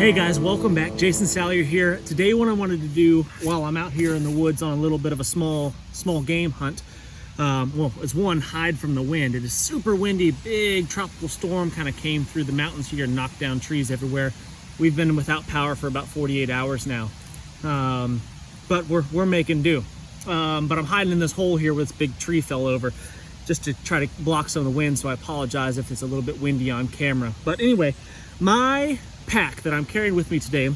Hey guys, welcome back. Jason Salyer here. Today what I wanted to do while I'm out here in the woods on a little bit of a small game hunt, well, it's one, hide from the wind. It is super windy, big tropical storm kind of came through the mountains here and knocked down trees everywhere. We've been without power for about 48 hours now, but we're making do. But I'm hiding in this hole here where this big tree fell over just to try to block some of the wind, so I apologize if it's a little bit windy on camera. But anyway, my pack that I'm carrying with me today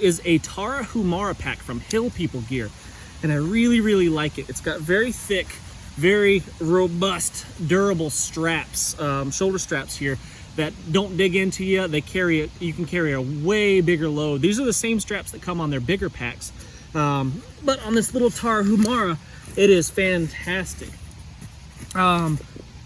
is a Tarahumara pack from Hill People Gear, and I really like it. It's got very thick, very robust, durable straps, shoulder straps here that don't dig into you. They carry you can carry a way bigger load. These are the same straps that come on their bigger packs, but on this little Tarahumara, it is fantastic.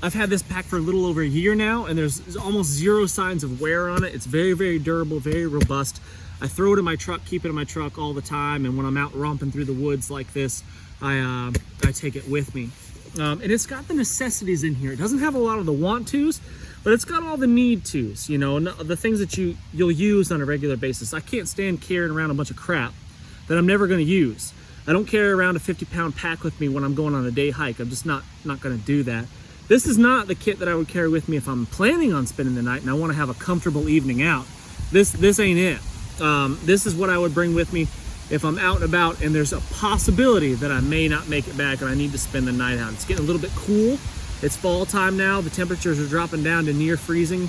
I've had this pack for a little over a year now, and there's almost zero signs of wear on it. It's very durable, very robust. I throw it in my truck, keep it in my truck all the time, and when I'm out romping through the woods like this, I take it with me. And it's got the necessities in here. It doesn't have a lot of the want-tos, but it's got all the need-tos, you know, and the things that you'll use on a regular basis. I can't stand carrying around a bunch of crap that I'm never going to use. I don't carry around a 50-pound pack with me when I'm going on a day hike. I'm just not going to do that. This is not the kit that I would carry with me if I'm planning on spending the night and I want to have a comfortable evening out. This ain't it. This is what I would bring with me if I'm out and about and there's a possibility that I may not make it back and I need to spend the night out. It's getting a little bit cool. It's fall time now. The temperatures are dropping down to near freezing,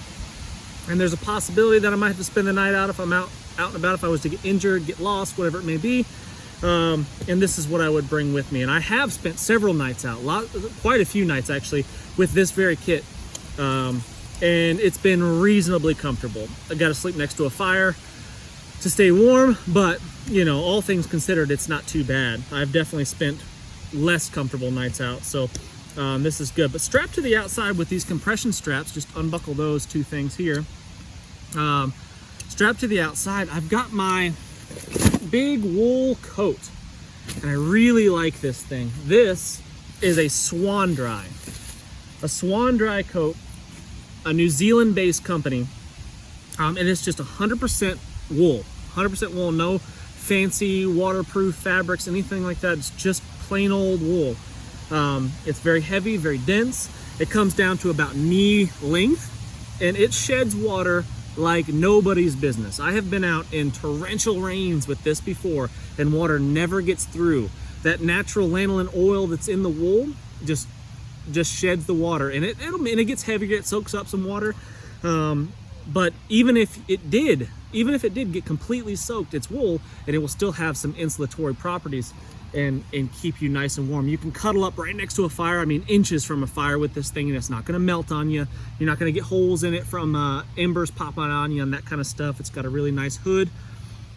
and there's a possibility that I might have to spend the night out if I'm out and about, if I was to get injured, get lost, whatever it may be. And this is what I would bring with me. And I have spent several nights out, quite a few nights actually, with this very kit. And it's been reasonably comfortable. I got to sleep next to a fire to stay warm, but you know, all things considered, it's not too bad. I've definitely spent less comfortable nights out, so this is good. But strapped to the outside with these compression straps, just unbuckle those two things here. Strapped to the outside, I've got my big wool coat, and I really like this thing. This is a Swanndri. A Swanndri coat, a New Zealand-based company, and it's just 100% wool. 100% wool, no fancy waterproof fabrics, anything like that. It's just plain old wool. It's very heavy, very dense. It comes down to about knee length, and it sheds water like nobody's business. I have been out in torrential rains with this before, and water never gets through. That natural lanolin oil that's in the wool just sheds the water, and it gets heavier. It soaks up some water, but even if it did get completely soaked, it's wool, and it will still have some insulatory properties and keep you nice and warm. You can cuddle up right next to a fire, I mean inches from a fire, with this thing, and it's not going to melt on you. You're not going to get holes in it from embers popping on you and that kind of stuff. It's got a really nice hood,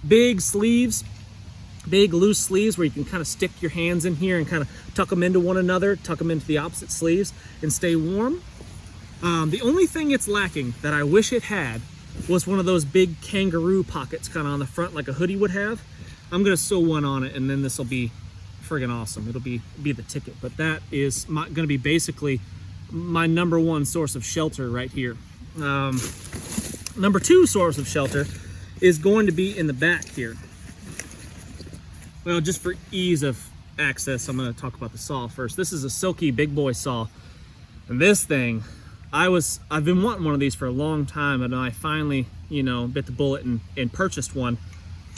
big sleeves, big loose sleeves where you can kind of stick your hands in here and kind of tuck them into one another, tuck them into the opposite sleeves and stay warm. The only thing it's lacking that I wish it had was one of those big kangaroo pockets kind of on the front like a hoodie would have. I'm going to sew one on it, and then this will be friggin' awesome. It'll be the ticket. But that is going to be basically my number one source of shelter right here. Number two source of shelter is going to be in the back here. Well, just for ease of access, I'm going to talk about the saw first. This is a Silky Bigboy saw, and this thing, I've been wanting one of these for a long time, and I finally, you know, bit the bullet and purchased one.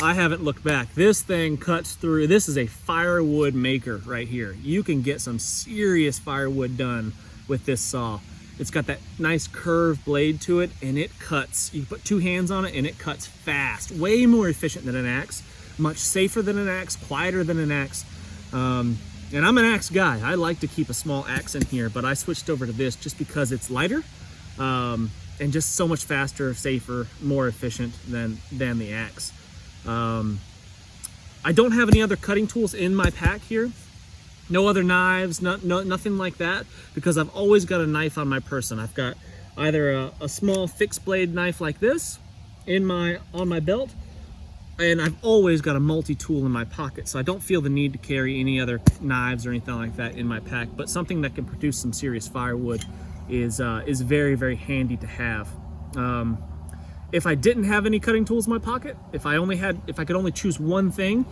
I haven't looked back. This thing cuts through. This is a firewood maker right here. You can get some serious firewood done with this saw. It's got that nice curved blade to it, and it cuts. You put two hands on it and it cuts fast. Way more efficient than an axe, much safer than an axe, quieter than an axe. And I'm an axe guy. I like to keep a small axe in here, but I switched over to this just because it's lighter, and just so much faster, safer, more efficient than the axe. I don't have any other cutting tools in my pack here. No other knives, nothing like that, because I've always got a knife on my person. I've got either a small fixed blade knife like this on my belt, and I've always got a multi-tool in my pocket, so I don't feel the need to carry any other knives or anything like that in my pack. But something that can produce some serious firewood is very handy to have. If I didn't have any cutting tools in my pocket, if I could only choose one thing,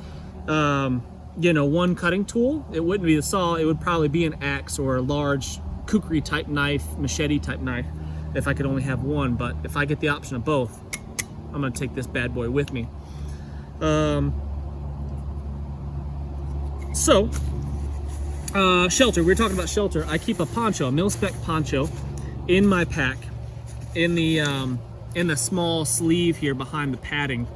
you know, one cutting tool, it wouldn't be the saw, it would probably be an axe or a large kukri type knife, machete type knife, if I could only have one. But if I get the option of both, I'm gonna take this bad boy with me. Shelter, we were talking about shelter. I keep a poncho, a mil-spec poncho in my pack, in the small sleeve here behind the padding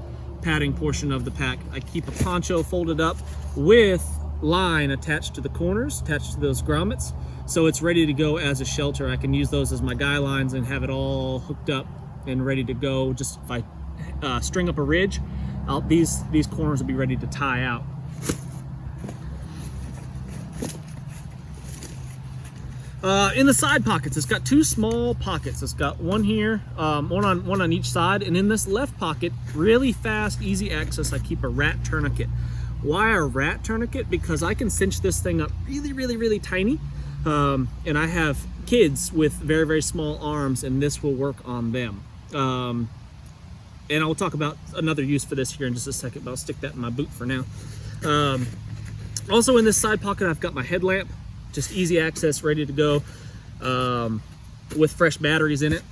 portion of the pack. I keep a poncho folded up with line attached to the corners, attached to those grommets, so it's ready to go as a shelter. I can use those as my guy lines and have it all hooked up and ready to go. Just if I string up a ridge, these corners will be ready to tie out. In the side pockets, it's got two small pockets. It's got one here, one on each side, and in this left pocket, really fast, easy access, I keep a R.A.T tourniquet. Why a R.A.T tourniquet? Because I can cinch this thing up really tiny, and I have kids with very small arms, and this will work on them. And I'll talk about another use for this here in just a second, but I'll stick that in my boot for now. Also in this side pocket, I've got my headlamp. Just easy access, ready to go, with fresh batteries in it.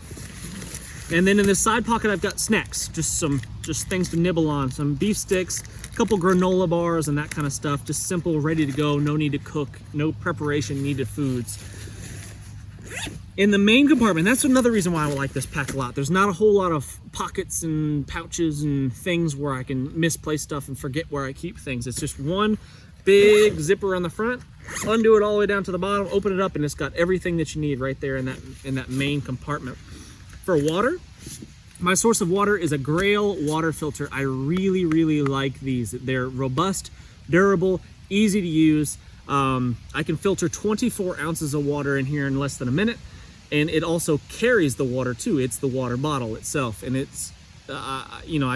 And then in this side pocket, I've got snacks, just things to nibble on, some beef sticks, a couple granola bars and that kind of stuff. Just simple, ready to go, no need to cook, no preparation needed foods. In the main compartment, that's another reason why I like this pack a lot. There's not a whole lot of pockets and pouches and things where I can misplace stuff and forget where I keep things. It's just one big zipper on the front, undo it all the way down to the bottom, open it up, and it's got everything that you need right there in that main compartment. For water, my source of water is a Grayl water filter. I really like these. They're robust, durable, easy to use. I can filter 24 ounces of water in here in less than a minute, and it also carries the water too. It's the water bottle itself, and it's you know,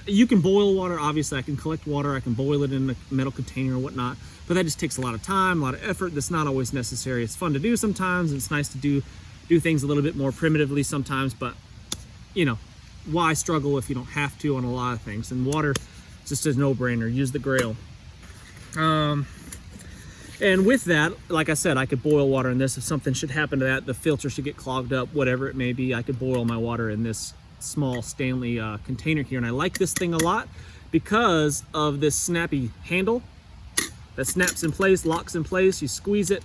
you can boil water. Obviously I can collect water, I can boil it in a metal container or whatnot, but that just takes a lot of time, a lot of effort. That's not always necessary. It's fun to do sometimes, and it's nice to do things a little bit more primitively sometimes, but you know, why struggle if you don't have to on a lot of things? And water is just a no-brainer. Use the Grayl. And with that, like I said, I could boil water in this. If something should happen to that, the filter should get clogged up, whatever it may be, I could boil my water in this small Stanley container here. And I like this thing a lot because of this snappy handle that snaps in place, locks in place. You squeeze it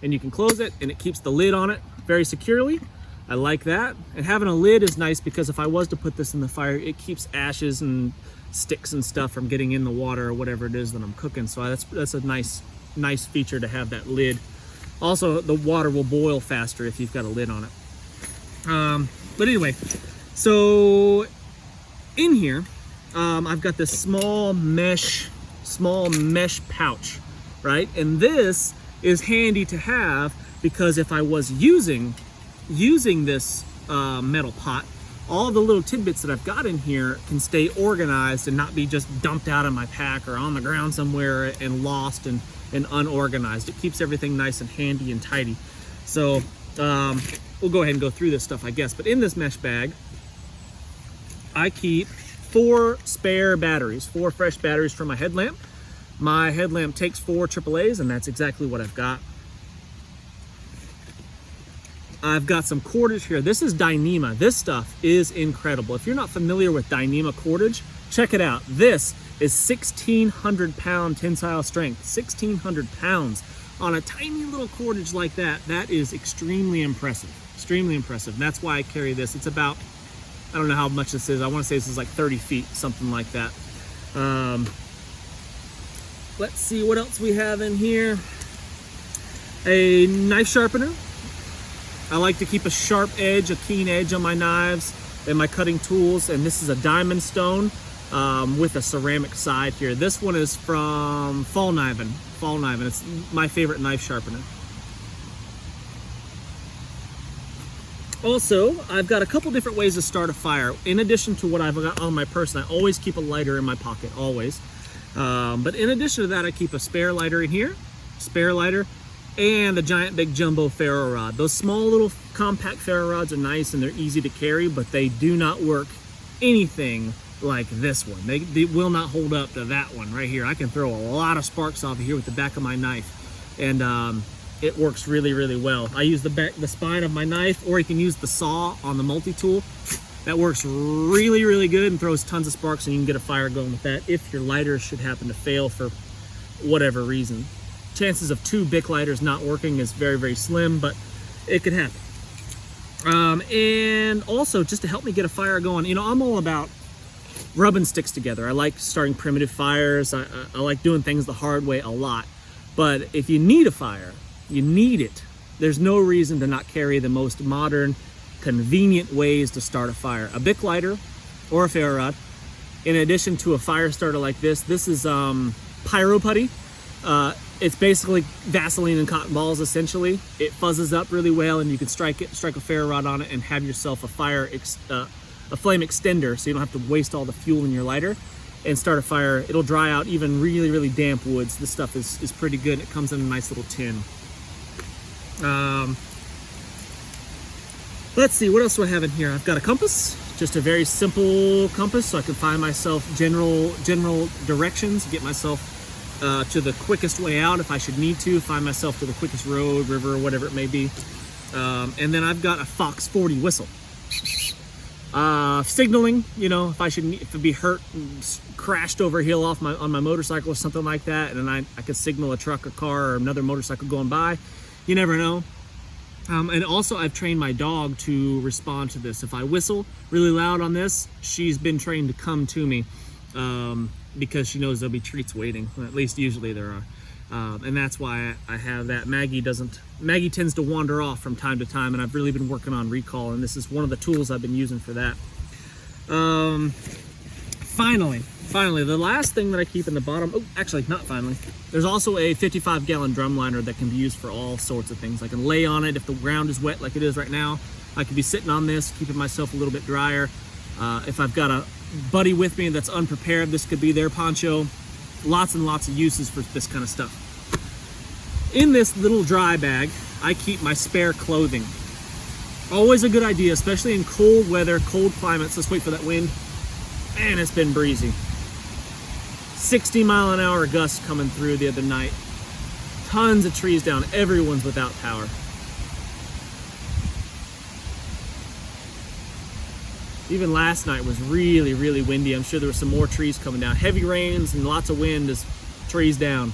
and you can close it, and it keeps the lid on it very securely. I like that. And having a lid is nice because if I was to put this in the fire, it keeps ashes and sticks and stuff from getting in the water or whatever it is that I'm cooking. So that's a nice feature to have that lid. Also, the water will boil faster if you've got a lid on it. But anyway, so in here, I've got this small mesh pouch, right? And this is handy to have because if I was using this metal pot, all the little tidbits that I've got in here can stay organized and not be just dumped out of my pack or on the ground somewhere and lost and unorganized. It keeps everything nice and handy and tidy. So we'll go ahead and go through this stuff, I guess. But in this mesh bag, I keep 4 spare batteries, 4 fresh batteries for my headlamp. My headlamp takes 4 AAAs, and that's exactly what I've got. I've got some cordage here. This is Dyneema. This stuff is incredible. If you're not familiar with Dyneema cordage, check it out. This is 1,600 pound tensile strength, 1,600 pounds on a tiny little cordage like that. That is extremely impressive, extremely impressive. And that's why I carry this. It's about, I don't know how much this is. I want to say this is like 30 feet, something like that. Let's see what else we have in here. A knife sharpener. I like to keep a sharp edge, a keen edge on my knives and my cutting tools. And this is a diamond stone with a ceramic side here. This one is from Fall Kniving. It's my favorite knife sharpener. Also, I've got a couple different ways to start a fire. In addition to what I've got on my person, I always keep a lighter in my pocket, always. But in addition to that, I keep a spare lighter in here, spare lighter, and the giant big jumbo ferro rod. Those small little compact ferro rods are nice and they're easy to carry, but they do not work anything like this one. They will not hold up to that one right here. I can throw a lot of sparks off of here with the back of my knife, and it works really, really well. I use the spine of my knife, or you can use the saw on the multi-tool. That works really, really good and throws tons of sparks, and you can get a fire going with that if your lighter should happen to fail for whatever reason. Chances of 2 Bic lighters not working is very, very slim, but it could happen. And also, just to help me get a fire going, you know, I'm all about rubbing sticks together. I like starting primitive fires. I like doing things the hard way a lot. But if you need a fire, you need it. There's no reason to not carry the most modern, convenient ways to start a fire. A Bic lighter or a ferro rod. In addition to a fire starter like this is Pyro Putty. It's basically Vaseline and cotton balls, essentially. It fuzzes up really well, and you can strike a ferro rod on it and have yourself a flame extender, so you don't have to waste all the fuel in your lighter and start a fire. It'll dry out even really, really damp woods. This stuff is pretty good. It comes in a nice little tin. Let's see, what else do I have in here? I've got a compass, just a very simple compass, so I can find myself general directions, get myself to the quickest way out if I should need to, find myself to the quickest road, river, whatever it may be. And then I've got a Fox 40 whistle. Signaling, you know, if it be hurt and crashed over a hill on my motorcycle or something like that, and then I could signal a truck, a car, or another motorcycle going by. You never know. And also, I've trained my dog to respond to this. If I whistle really loud on this, she's been trained to come to me, because she knows there'll be treats waiting. At least usually there are. And that's why I have that. Maggie tends to wander off from time to time, and I've really been working on recall, and this is one of the tools I've been using for that. Finally, the last thing that I keep in the bottom, oh, actually not finally, there's also a 55-gallon drum liner that can be used for all sorts of things. I can lay on it if the ground is wet like it is right now. I could be sitting on this, keeping myself a little bit drier. If I've got a buddy with me that's unprepared, this could be their poncho. Lots and lots of uses for this kind of stuff. In this little dry bag, I keep my spare clothing. Always a good idea, especially in cold weather, cold climates. Let's wait for that wind. Man, it's been breezy. 60-mile-an-hour gusts coming through the other night. Tons of trees down. Everyone's without power. Even last night was really, really windy. I'm sure there were some more trees coming down. Heavy rains and lots of wind as trees down.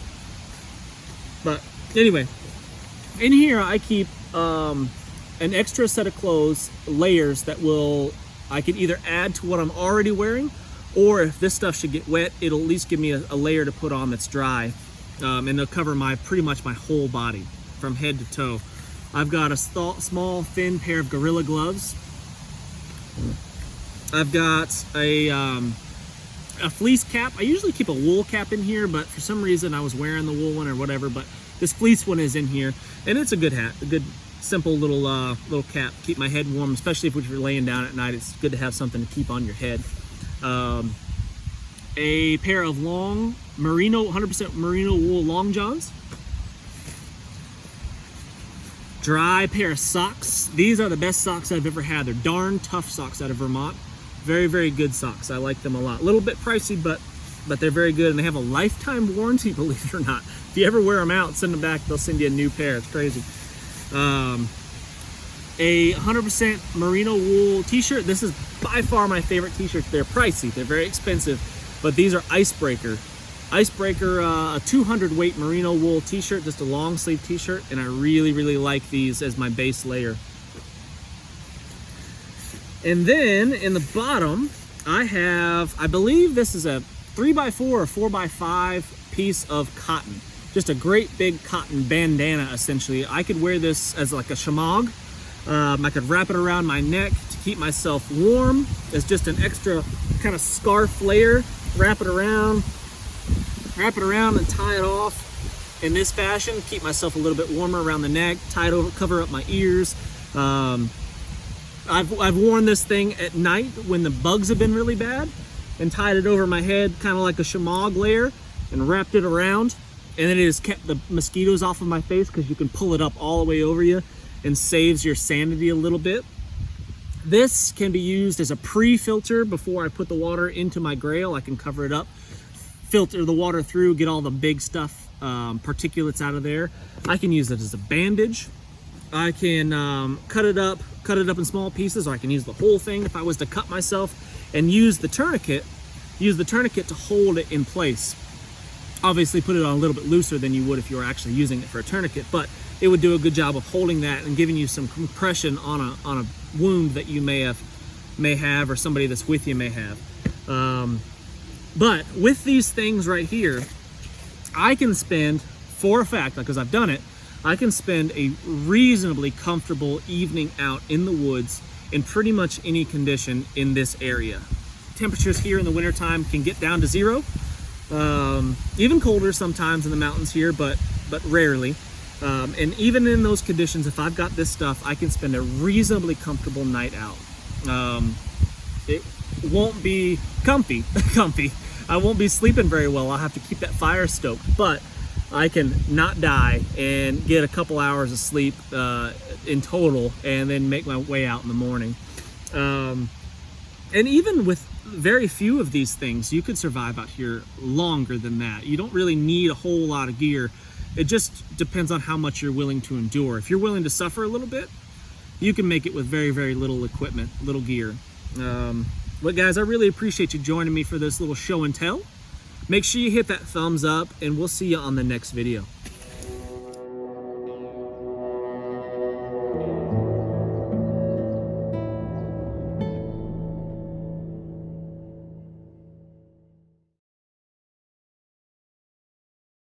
But anyway, in here I keep an extra set of clothes, layers that I can either add to what I'm already wearing, or if this stuff should get wet, it'll at least give me a layer to put on that's dry, and they'll cover pretty much my whole body from head to toe. I've got a small, thin pair of Gorilla gloves. I've got a fleece cap. I usually keep a wool cap in here, but for some reason I was wearing the wool one or whatever, but this fleece one is in here, and it's a good hat, a good simple little cap. Keep my head warm, especially if you're laying down at night. It's good to have something to keep on your head. A pair of long 100% merino wool long johns. Dry pair of socks. These are the best socks I've ever had. They're darn tough socks out of Vermont. Very, very good socks. I like them a lot. A little bit pricey, but they're very good, and they have a lifetime warranty, believe it or not. If you ever wear them out, send them back, they'll send you a new pair. It's crazy. A 100% merino wool t-shirt. This is by far my favorite t-shirts. They're pricey, they're very expensive, but these are Icebreaker, a 200 weight merino wool t-shirt, just a long sleeve t-shirt, and I really, really like these as my base layer. And then in the bottom, I believe this is a 3x4 or 4x5 piece of cotton. Just a great big cotton bandana, essentially. I could wear this as like a shamag. I could wrap it around my neck to keep myself warm. It's just an extra kind of scarf layer. Wrap it around and tie it off in this fashion. Keep myself a little bit warmer around the neck, tie it over, cover up my ears. I've worn this thing at night when the bugs have been really bad and tied it over my head, kind of like a shamag layer, and wrapped it around. And then it has kept the mosquitoes off of my face because you can pull it up all the way over you and saves your sanity a little bit. This can be used as a pre-filter before I put the water into my Grayl. I can cover it up, filter the water through, get all the big stuff, particulates out of there. I can use it as a bandage. I can cut it up in small pieces, or I can use the whole thing if I was to cut myself, and use the tourniquet to hold it in place. Obviously put it on a little bit looser than you would if you were actually using it for a tourniquet, but it would do a good job of holding that and giving you some compression on a wound that you may have or somebody that's with you may have. But with these things right here, I can spend, for a fact, because I've done it, I can spend a reasonably comfortable evening out in the woods in pretty much any condition in this area. Temperatures here in the wintertime can get down to 0. Even colder sometimes in the mountains here, but rarely. And even in those conditions, if I've got this stuff, I can spend a reasonably comfortable night out. It won't be comfy. I won't be sleeping very well. I'll have to keep that fire stoked, but I can not die and get a couple hours of sleep in total, and then make my way out in the morning. And even with very few of these things, you could survive out here longer than that. You don't really need a whole lot of gear. It just depends on how much you're willing to endure. If you're willing to suffer a little bit, you can make it with very, very little equipment, little gear. But guys, I really appreciate you joining me for this little show and tell. Make sure you hit that thumbs up, and we'll see you on the next video.